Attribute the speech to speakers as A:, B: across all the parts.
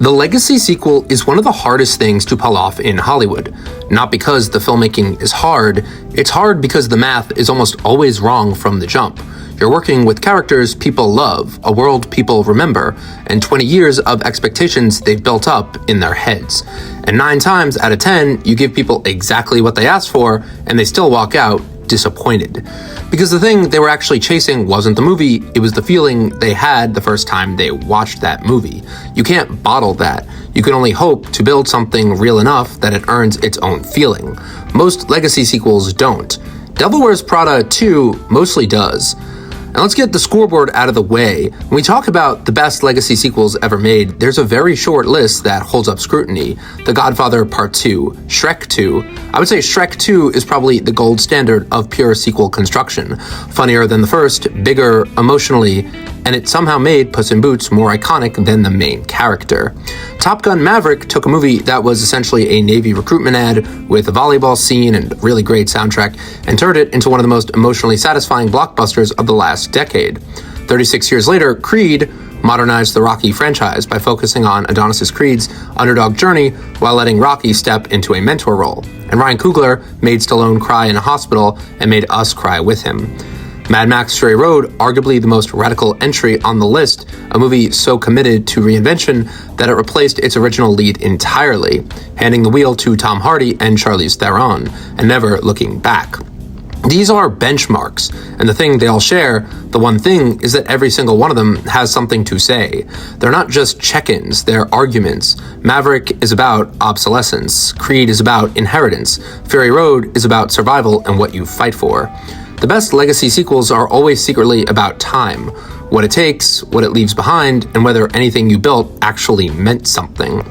A: The legacy sequel is one of the hardest things to pull off in Hollywood. Not because the filmmaking is hard, it's hard because the math is almost always wrong from the jump. You're working with characters people love, a world people remember, and 20 years of expectations they've built up in their heads. And 9 times out of 10, you give people exactly what they asked for, and they still walk out disappointed. Because the thing they were actually chasing wasn't the movie, it was the feeling they had the first time they watched that movie. You can't bottle that. You can only hope to build something real enough that it earns its own feeling. Most legacy sequels don't. Devil Wears Prada 2 mostly does. And let's get the scoreboard out of the way. When we talk about the best legacy sequels ever made, there's a very short list that holds up scrutiny. The Godfather Part 2, Shrek 2. I would say Shrek 2 is probably the gold standard of pure sequel construction. Funnier than the first, bigger emotionally, and it somehow made Puss in Boots more iconic than the main character. Top Gun Maverick took a movie that was essentially a Navy recruitment ad with a volleyball scene and really great soundtrack and turned it into one of the most emotionally satisfying blockbusters of the last decade. 36 years later, Creed modernized the Rocky franchise by focusing on Adonis Creed's underdog journey while letting Rocky step into a mentor role. And Ryan Coogler made Stallone cry in a hospital and made us cry with him. Mad Max Fury Road, arguably the most radical entry on the list, a movie so committed to reinvention that it replaced its original lead entirely, handing the wheel to Tom Hardy and Charlize Theron, and never looking back. These are benchmarks, and the thing they all share, the one thing, is that every single one of them has something to say. They're not just check-ins, they're arguments. Maverick is about obsolescence, Creed is about inheritance, Fury Road is about survival and what you fight for. The best legacy sequels are always secretly about time, what it takes, what it leaves behind, and whether anything you built actually meant something.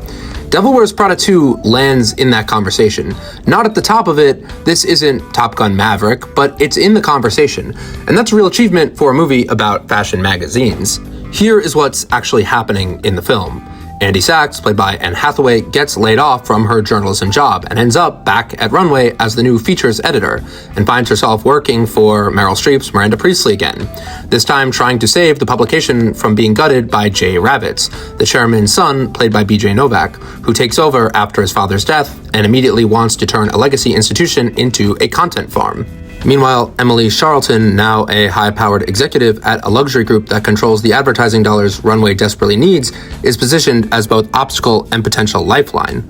A: Devil Wears Prada 2 lands in that conversation. Not at the top of it, this isn't Top Gun Maverick, but it's in the conversation, and that's a real achievement for a movie about fashion magazines. Here is what's actually happening in the film. Andy Sachs, played by Anne Hathaway, gets laid off from her journalism job and ends up back at Runway as the new features editor and finds herself working for Meryl Streep's Miranda Priestly again, this time trying to save the publication from being gutted by Jay Ravitz, the chairman's son, played by BJ Novak, who takes over after his father's death and immediately wants to turn a legacy institution into a content farm. Meanwhile, Emily Charlton, now a high-powered executive at a luxury group that controls the advertising dollars Runway desperately needs, is positioned as both obstacle and potential lifeline.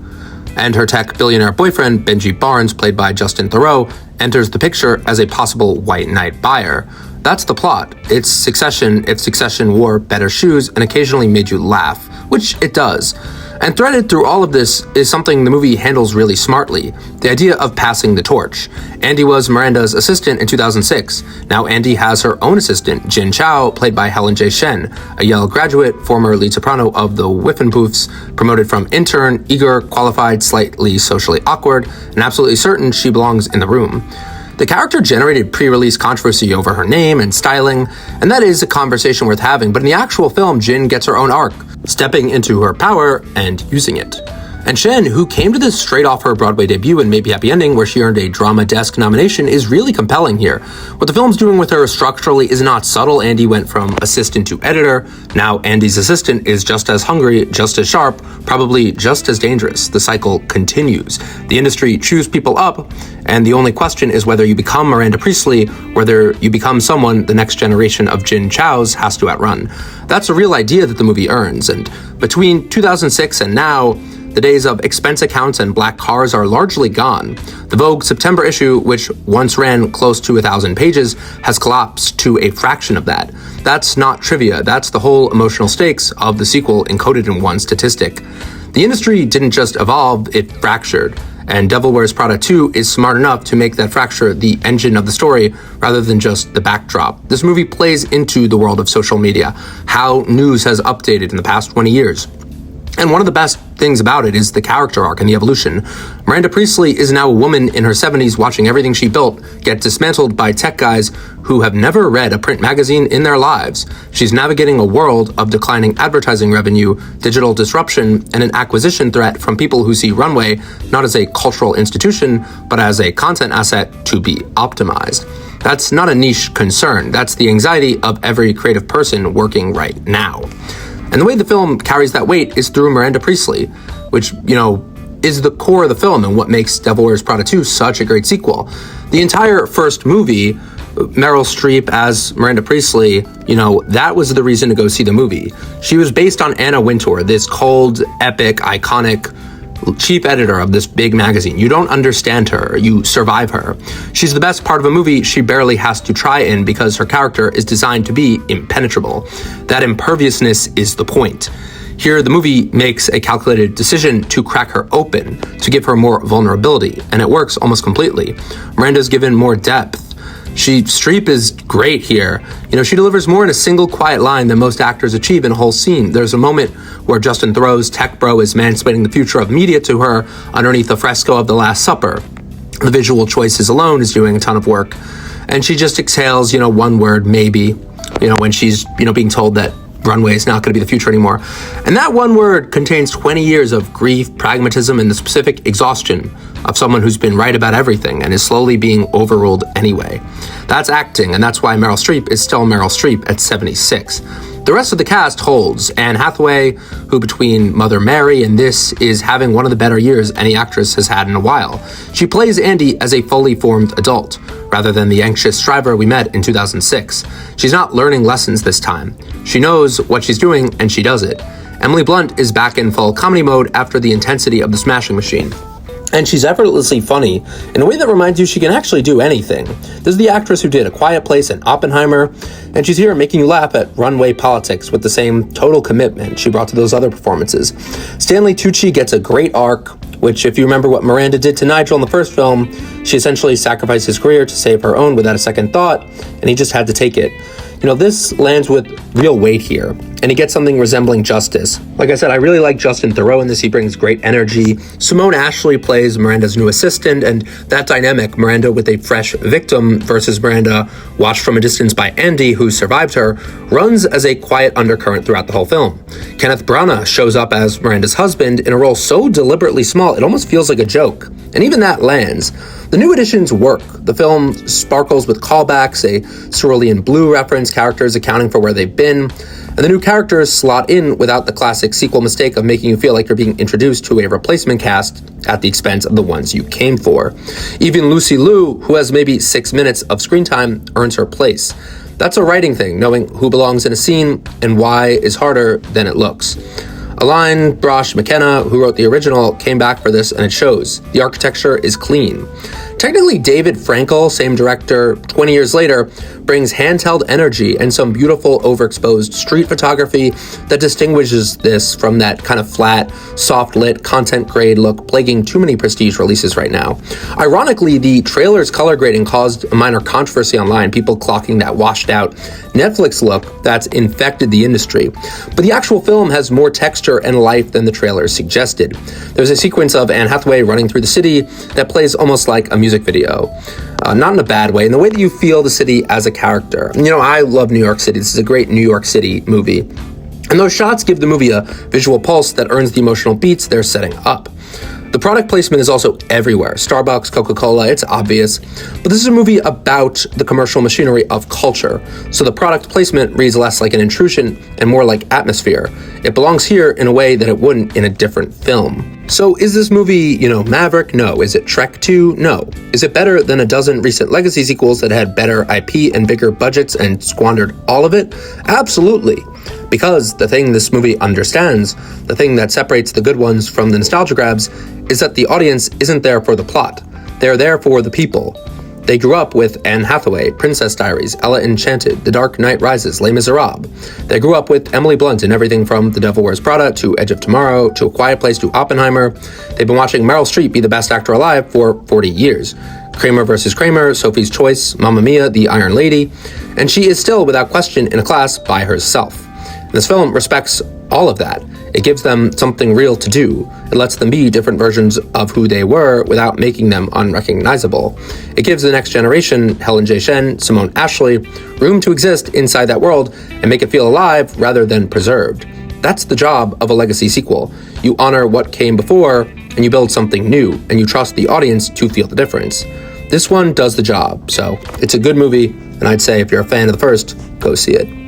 A: And her tech billionaire boyfriend, Benji Barnes, played by Justin Theroux, enters the picture as a possible white knight buyer. That's the plot. It's Succession if Succession wore better shoes and occasionally made you laugh, which it does. And threaded through all of this is something the movie handles really smartly, the idea of passing the torch. Andy was Miranda's assistant in 2006. Now Andy has her own assistant, Jin Chao, played by Helen J. Shen, a Yale graduate, former lead soprano of the Whiffenpoofs, promoted from intern, eager, qualified, slightly socially awkward, and absolutely certain she belongs in the room. The character generated pre-release controversy over her name and styling, and that is a conversation worth having, but in the actual film, Jin gets her own arc, stepping into her power and using it. And Shen, who came to this straight off her Broadway debut in Maybe Happy Ending, where she earned a Drama Desk nomination, is really compelling here. What the film's doing with her structurally is not subtle. Andy went from assistant to editor. Now Andy's assistant is just as hungry, just as sharp, probably just as dangerous. The cycle continues. The industry chews people up, and the only question is whether you become Miranda Priestly, whether you become someone the next generation of Jin Chao's has to outrun. That's a real idea that the movie earns, and between 2006 and now, the days of expense accounts and black cars are largely gone. The Vogue September issue, which once ran close to 1,000 pages, has collapsed to a fraction of that. That's not trivia, that's the whole emotional stakes of the sequel encoded in one statistic. The industry didn't just evolve, it fractured. And Devil Wears Prada 2 is smart enough to make that fracture the engine of the story rather than just the backdrop. This movie plays into the world of social media, how news has updated in the past 20 years. And one of the best things about it is the character arc and the evolution. Miranda Priestly is now a woman in her 70s watching everything she built get dismantled by tech guys who have never read a print magazine in their lives. She's navigating a world of declining advertising revenue, digital disruption, and an acquisition threat from people who see Runway not as a cultural institution, but as a content asset to be optimized. That's not a niche concern. That's the anxiety of every creative person working right now. And the way the film carries that weight is through Miranda Priestly, which, is the core of the film and what makes Devil Wears Prada 2 such a great sequel. The entire first movie, Meryl Streep as Miranda Priestly, that was the reason to go see the movie. She was based on Anna Wintour, this cold, epic, iconic chief editor of this big magazine. You don't understand her, you survive her. She's the best part of a movie she barely has to try in because her character is designed to be impenetrable. That imperviousness is the point. Here, the movie makes a calculated decision to crack her open, to give her more vulnerability, and it works almost completely. Miranda's given more depth. Streep is great here. She delivers more in a single quiet line than most actors achieve in a whole scene. There's a moment where Justin Theroux's tech bro is mansplaining the future of media to her underneath the fresco of The Last Supper. The visual choices alone is doing a ton of work. And she just exhales, one word, maybe, when she's, being told that runway is not going to be the future anymore. And that one word contains 20 years of grief, pragmatism, and the specific exhaustion of someone who's been right about everything and is slowly being overruled anyway. That's acting, and that's why Meryl Streep is still Meryl Streep at 76. The rest of the cast holds. Anne Hathaway, who between Mother Mary and this is having one of the better years any actress has had in a while. She plays Andy as a fully formed adult, rather than the anxious striver we met in 2006. She's not learning lessons this time. She knows what she's doing, and she does it. Emily Blunt is back in full comedy mode after the intensity of the smashing machine. And she's effortlessly funny in a way that reminds you she can actually do anything. This is the actress who did A Quiet Place and Oppenheimer, and she's here making you laugh at runway politics with the same total commitment she brought to those other performances. Stanley Tucci gets a great arc, which, if you remember what Miranda did to Nigel in the first film, she essentially sacrificed his career to save her own without a second thought, and he just had to take it. This lands with real weight here, and he gets something resembling justice. Like I said, I really like Justin Theroux in this. He brings great energy. Simone Ashley plays Miranda's new assistant, and that dynamic, Miranda with a fresh victim versus Miranda watched from a distance by Andy, who survived her, runs as a quiet undercurrent throughout the whole film. Kenneth Branagh shows up as Miranda's husband in a role so deliberately small, it almost feels like a joke. And even that lands. The new additions work. The film sparkles with callbacks, a cerulean blue reference, characters accounting for where they've been, and the new characters slot in without the classic sequel mistake of making you feel like you're being introduced to a replacement cast at the expense of the ones you came for. Even Lucy Liu, who has maybe 6 minutes of screen time, earns her place. That's a writing thing, knowing who belongs in a scene and why is harder than it looks. Alain Brosh McKenna, who wrote the original, came back for this, and it shows. The architecture is clean. Technically, David Frankel, same director, 20 years later, brings handheld energy and some beautiful overexposed street photography that distinguishes this from that kind of flat, soft-lit, content-grade look plaguing too many prestige releases right now. Ironically, the trailer's color grading caused a minor controversy online, people clocking that washed-out Netflix look that's infected the industry. But the actual film has more texture and life than the trailer suggested. There's a sequence of Anne Hathaway running through the city that plays almost like a music video. Not in a bad way, in the way that you feel the city as a character. I love New York City. This is a great New York City movie. And those shots give the movie a visual pulse that earns the emotional beats they're setting up. The product placement is also everywhere. Starbucks, Coca-Cola, it's obvious. But this is a movie about the commercial machinery of culture. So the product placement reads less like an intrusion and more like atmosphere. It belongs here in a way that it wouldn't in a different film. So is this movie, Maverick? No. Is it Trek 2? No. Is it better than a dozen recent legacy sequels that had better IP and bigger budgets and squandered all of it? Absolutely. Because the thing this movie understands, the thing that separates the good ones from the nostalgia grabs, is that the audience isn't there for the plot. They're there for the people. They grew up with Anne Hathaway, Princess Diaries, Ella Enchanted, The Dark Knight Rises, Les Miserables. They grew up with Emily Blunt in everything from The Devil Wears Prada to Edge of Tomorrow to A Quiet Place to Oppenheimer. They've been watching Meryl Streep be the best actor alive for 40 years. Kramer vs. Kramer, Sophie's Choice, Mamma Mia, The Iron Lady, and she is still, without question, in a class by herself. This film respects all of that. It gives them something real to do. It lets them be different versions of who they were without making them unrecognizable. It gives the next generation, Helen J. Shen, Simone Ashley, room to exist inside that world and make it feel alive rather than preserved. That's the job of a legacy sequel. You honor what came before and you build something new, and you trust the audience to feel the difference. This one does the job, so it's a good movie, and I'd say if you're a fan of the first, go see it.